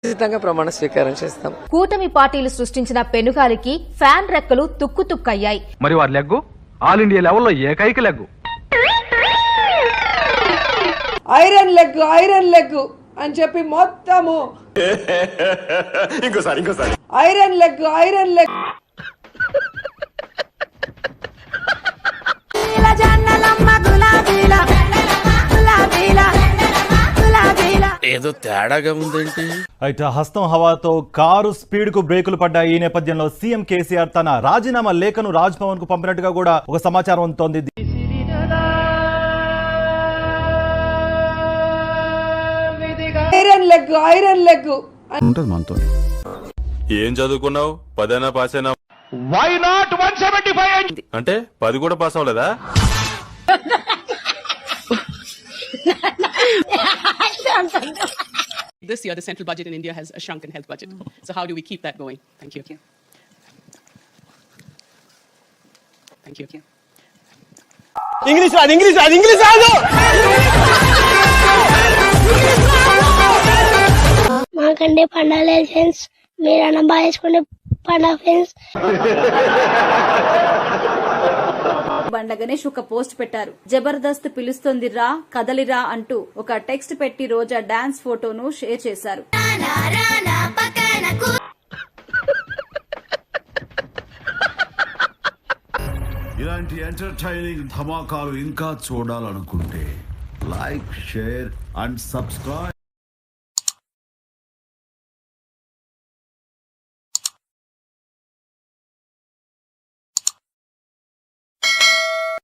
ఖచ్చితంగా ప్రమాణ స్వీకారం చేస్తాం. కూటమి పార్టీలు సృష్టించిన పెనుగాలికి ఫ్యాన్ రెక్కలు తుక్కుతుక్కయ్యాయి. మరి వారి లెగ్గు ఆల్ ఇండియా లెవెల్లో ఏకైక లెగ్గు. ఐరన్ లెగ్ అని చెప్పి మొత్తము ఇంకోసారి ఐరన్ లెగ్ ఏదో తేడాగా ఉందేంటి? అయితే హస్తం హవాతో కారు స్పీడ్ కు బ్రేకులు పడ్డాయి. ఈ నేపథ్యంలో సీఎం కేసీఆర్ తన రాజీనామా లేఖను రాజ్ భవన్ కు పంపినట్టుగా కూడా ఒక సమాచారం అందుతోంది. ఐరన్ లెగ్ ఉంటది మనతో. ఏం చదువుకున్నావు? 10 పాస్ అయినా? వై నాట్ 175 అంటే 10 కూడా పాస్ అవ్వలేదా? This year, the central budget in India has a shrunken health budget. So how do we keep that going? Thank you. Thank you. English రాదు. మాకంటే పండాలి ఫ్రెండ్స్, మీరు అన్నం బాగా వేసుకుంటే పండా ఫ్రెండ్స్. బండ్ల గణేష్ ఒక పోస్ట్ పెట్టారు. జబర్దస్త్ పిలుస్తుంది రా కదలిరా అంటూ ఒక టెక్స్ట్ పెట్టి రోజా డాన్స్ ఫోటోను షేర్ చేశారు. ఇలాంటి ఎంటర్టైనింగ్ ధమాకాలు ఇంకా చూడాలనుకుంటే లైక్, షేర్ అండ్ సబ్స్క్రైబ్.